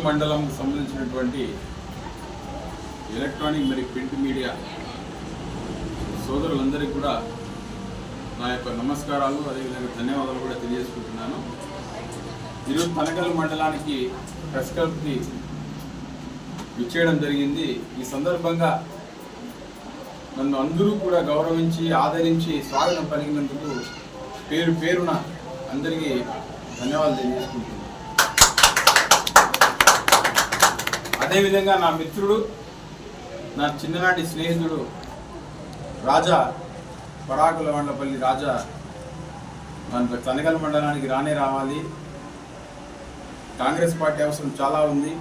మండలంకు సంబంధించినటువంటి ఎలక్ట్రానిక్ మరియు print media సోదరులందరికీ కూడా నా యొక్క నమస్కారాలు అదేవిధంగా ధన్యవాదాలు కూడా తెలియజేసుకుంటున్నాను. ఈరోజు తనకల్ మండలానికి ప్రెస్ క్లబ్కి విచ్చేయడం జరిగింది. ఈ సందర్భంగా నన్ను అందరూ కూడా గౌరవించి ఆదరించి స్వాగతం పలికినందుకు పేరు పేరున అందరికీ ధన్యవాదాలు తెలియజేసుకుంటున్నాను. అదేవిధంగా నా మిత్రుడు, నా చిన్ననాటి స్నేహితుడు రాజా పరాకులవండపల్లి రాజా మన తనకల్ మండలానికి రావాలి, కాంగ్రెస్ పార్టీ అవసరం చాలా ఉంది.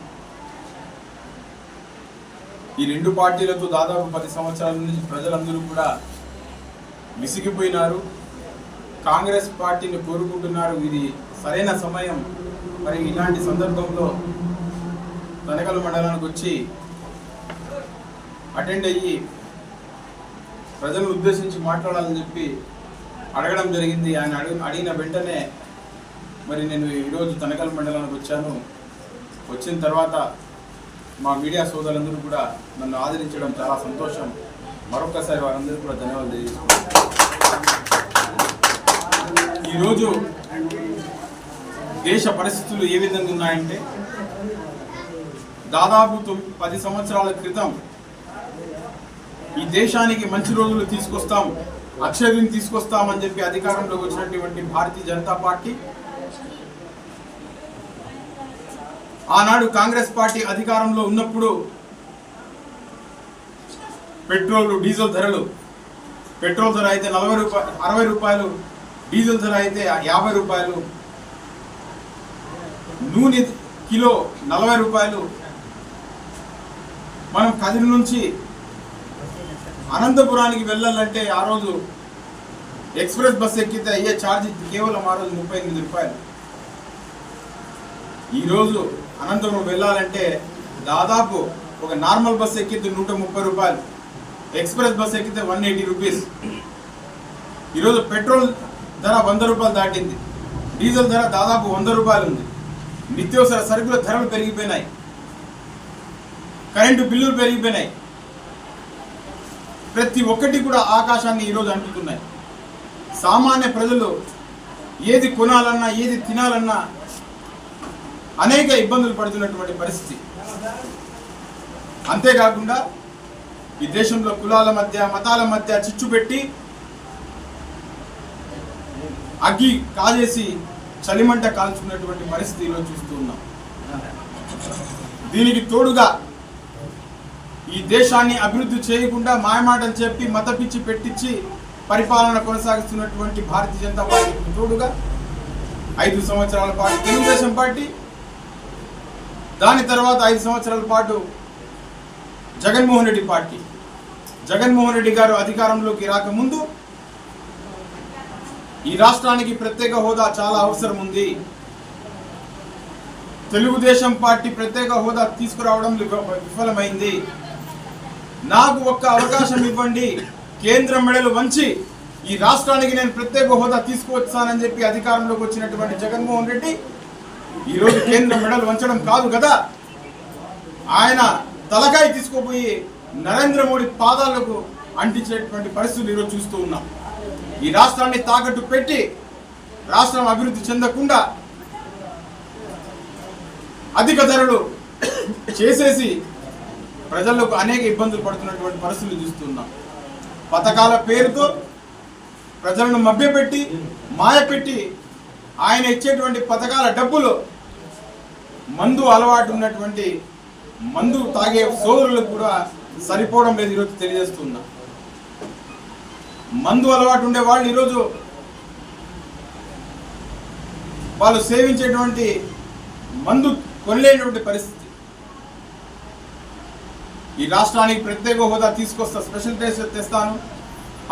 ఈ రెండు పార్టీలతో దాదాపు 10 సంవత్సరాల నుంచి ప్రజలందరూ కూడా విసిగిపోయినారు, కాంగ్రెస్ పార్టీని కోరుకుంటున్నారు. ఇది సరైన సమయం. మరి ఇలాంటి సందర్భంలో తనకల్ మండలానికి వచ్చి అటెండ్ అయ్యి ప్రజలను ఉద్దేశించి మాట్లాడాలని చెప్పి అడగడం జరిగింది. ఆయన అడిగిన వెంటనే మరి నేను ఈరోజు తనకల్ మండలానికి వచ్చాను. వచ్చిన తర్వాత మా మీడియా సోదరులందరూ కూడా నన్ను ఆదరించడం చాలా సంతోషం. మరొకసారి వారందరూ కూడా ధన్యవాదాలు తెలియజేస్తున్నాను. ఈరోజు దేశ పరిస్థితులు ఏ విధంగా ఉన్నాయంటే, దాదాపు 10 సంవత్సరాల క్రితం ఈ దేశానికి మంచి రోజులు తీసుకొస్తాం, అక్షయని తీసుకొస్తామని చెప్పి అధికారంలోకి వచ్చినటువంటి భారతీయ జనతా పార్టీ, ఆనాడు కాంగ్రెస్ పార్టీ అధికారంలో ఉన్నప్పుడు పెట్రోల్ డీజిల్ ధరలు, పెట్రోల్ ధర అయితే 60 రూపాయలు, డీజిల్ ధర అయితే 50 రూపాయలు, నూనె కిలో 40 రూపాయలు. మనం కదిరి నుంచి అనంతపురానికి వెళ్ళాలంటే ఆ రోజు ఎక్స్ప్రెస్ బస్ ఎక్కితే అయ్యే ఛార్జ్ కేవలం ఆ రోజు 38 రూపాయలు. ఈరోజు అనంతపురం వెళ్ళాలంటే దాదాపు ఒక నార్మల్ బస్ ఎక్కితే 130 రూపాయలు, ఎక్స్ప్రెస్ బస్ ఎక్కితే 180 రూపీస్. ఈరోజు పెట్రోల్ ధర 100 రూపాయలు దాటింది, డీజిల్ ధర దాదాపు 100 రూపాయలు ఉంది. నిత్యావసర సరుకుల ధరలు పెరిగిపోయినాయి, కరెంటు బిల్లులు పెరిగిపోయినాయి. ప్రతి ఒక్కటి కూడా ఆకాశాన్ని ఈరోజు అంటుతున్నాయి. సామాన్య ప్రజలు ఏది కొనాలన్నా ఏది తినాలన్నా అనేక ఇబ్బందులు పడుతున్నటువంటి పరిస్థితి. అంతేకాకుండా ఈ దేశంలో కులాల మధ్య మతాల మధ్య చిచ్చు పెట్టి అగ్గి కాజేసి చలిమంట కాల్చుకున్నటువంటి పరిస్థితి ఈరోజు చూస్తూ ఉన్నాం. దీనికి తోడుగా ఈ దేశాన్ని అభివృద్ధి చేయకుండా మాయమాటలు చెప్పి మత పిచ్చి పెట్టించి పరిపాలన కొనసాగిస్తున్నటువంటి భారతీయ జనతా పార్టీకి తోడుగా 5 సంవత్సరాల పాటు తెలుగుదేశం పార్టీ, దాని తర్వాత 5 సంవత్సరాల పాటు జగన్మోహన్ రెడ్డి పార్టీ. జగన్మోహన్ రెడ్డి గారు అధికారంలోకి రాకముందు ఈ రాష్ట్రానికి ప్రత్యేక హోదా చాలా అవసరం ఉంది, తెలుగుదేశం పార్టీ ప్రత్యేక హోదా తీసుకురావడం విఫలమైంది, నాకు ఒక్క అవకాశం ఇవ్వండి, కేంద్రం మెడలు వంచి ఈ రాష్ట్రానికి నేను ప్రత్యేక హోదా తీసుకువచ్చానని చెప్పి అధికారంలోకి వచ్చినటువంటి జగన్మోహన్ రెడ్డి ఈరోజు కేంద్రం మెడలు వంచడం కాదు కదా, ఆయన తలకాయ తీసుకుపోయి నరేంద్ర మోడీ పాదాలకు అంటించేటువంటి పరిస్థితులు ఈరోజు చూస్తూ ఉన్నాం. ఈ రాష్ట్రాన్ని తాకట్టు పెట్టి రాష్ట్రం అభివృద్ధి చెందకుండా అధిక ధరలు చేసేసి ప్రజలకు అనేక ఇబ్బందులు పడుతున్నటువంటి పరిస్థితులు చూస్తున్నాం. పథకాల పేరుతో ప్రజలను మభ్యపెట్టి మాయపెట్టి ఆయన ఇచ్చేటువంటి పథకాల డబ్బులు మందు అలవాటు ఉన్నటువంటి మందు తాగే సోదరులకు కూడా సరిపోవడం లేదు ఈరోజు తెలియజేస్తున్నా. మందు అలవాటు ఉండే వాళ్ళు ఈరోజు వాళ్ళు సేవించేటువంటి మందు కొనలేనటువంటి పరిస్థితి. ఈ రాష్ట్రానికి ప్రత్యేక హోదా తీసుకొస్తా, స్పెషల్ స్టేటస్ తెస్తాను,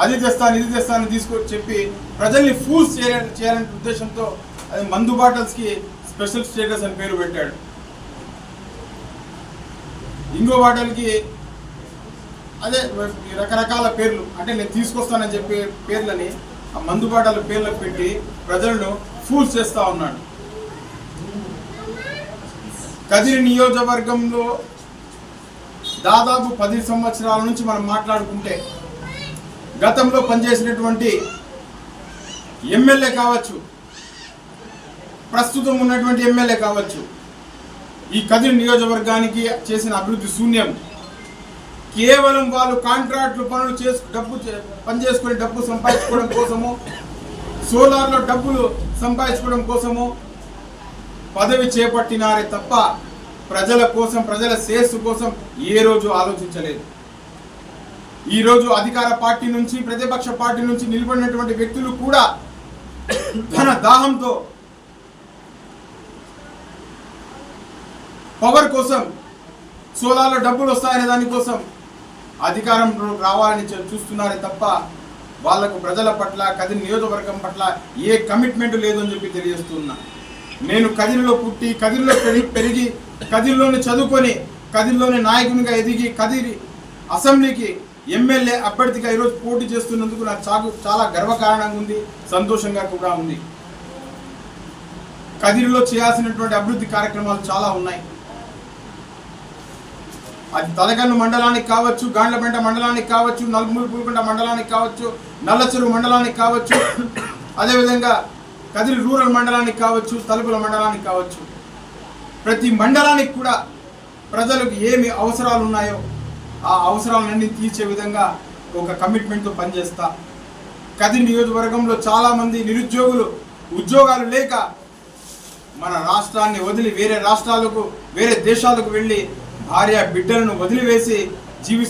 అది తెస్తాను, ఇది తెస్తాను తీసుకొచ్చి చెప్పి ప్రజల్ని ఫూల్స్ చేయాలనే ఉద్దేశంతో అది మందు బాటిల్స్కి స్పెషల్ స్టేటస్ అని పేరు పెట్టాడు. ఇంకో బాటిల్కి అదే రకరకాల పేర్లు, అంటే నేను తీసుకొస్తానని చెప్పి పేర్లని ఆ మందు బాటల పేర్లకు పెట్టి ప్రజలను ఫూల్స్ చేస్తూ ఉన్నాడు. కదిరి నియోజకవర్గంలో దాదాపు 10 సంవత్సరాల నుంచి మనం మాట్లాడుకుంటే గతంలో పనిచేసినటువంటి ఎమ్మెల్యే కావచ్చు, ప్రస్తుతం ఉన్నటువంటి ఎమ్మెల్యే కావచ్చు, ఈ కదిరి నియోజకవర్గానికి చేసిన అభివృద్ధి శూన్యం. కేవలం వాళ్ళు కాంట్రాక్టులు పనులు పనిచేసుకుని డబ్బు సంపాదించుకోవడం కోసము, సోలార్లో డబ్బులు సంపాదించుకోవడం కోసము పదవి చేపట్టినారే తప్ప ప్రజల కోసం, ప్రజల శ్రేయస్సు కోసం ఏ రోజు ఆలోచించలేదు. ఈరోజు అధికార పార్టీ నుంచి, ప్రతిపక్ష పార్టీ నుంచి నిలబడినటువంటి వ్యక్తులు కూడా ధన దాహంతో పవర్ కోసం, సోలార్లో డబ్బులు వస్తాయనే దానికోసం అధికారంలో రావాలని చూస్తున్నారే తప్ప వాళ్లకు ప్రజల పట్ల, కదిరి నియోజకవర్గం పట్ల ఏ కమిట్మెంట్ లేదని చెప్పి తెలియజేస్తున్నా. నేను కదిరిలో పుట్టి, కదిరిలో పెరిగి, కదిరిలోనే చదువుకొని, కదిరిలోని నాయకునిగా ఎదిగి, కదిరి అసెంబ్లీకి ఎమ్మెల్యే అభ్యర్థిగా ఈరోజు పోటీ చేస్తున్నందుకు నాకు చాలా గర్వకారణంగా ఉంది, సంతోషంగా కూడా ఉంది. కదిరిలో చేయాల్సినటువంటి అభివృద్ధి కార్యక్రమాలు చాలా ఉన్నాయి. అది తలగన్ను మండలానికి కావచ్చు, గాండ్లపేట మండలానికి కావచ్చు, నల్మూలపుల్కొండ మండలానికి కావచ్చు, నల్లచెరువు మండలానికి కావచ్చు, అదేవిధంగా కదిరి రూరల్ మండలానికి కావచ్చు, తలుపుల మండలానికి కావచ్చు. ప్రతి మండలానికి కూడా ప్రజలకు ఏమి అవసరాలు ఉన్నాయో ఆ అవసరాలన్నీ తీర్చే విధంగా ఒక కమిట్మెంట్తో పనిచేస్తా. కదిరి నియోజకవర్గంలో చాలామంది నిరుద్యోగులు ఉద్యోగాలు లేక మన రాష్ట్రాన్ని వదిలి వేరే రాష్ట్రాలకు, వేరే దేశాలకు వెళ్ళి భార్య బిడ్డలను వదిలివేసి జీవిస్తున్నారు.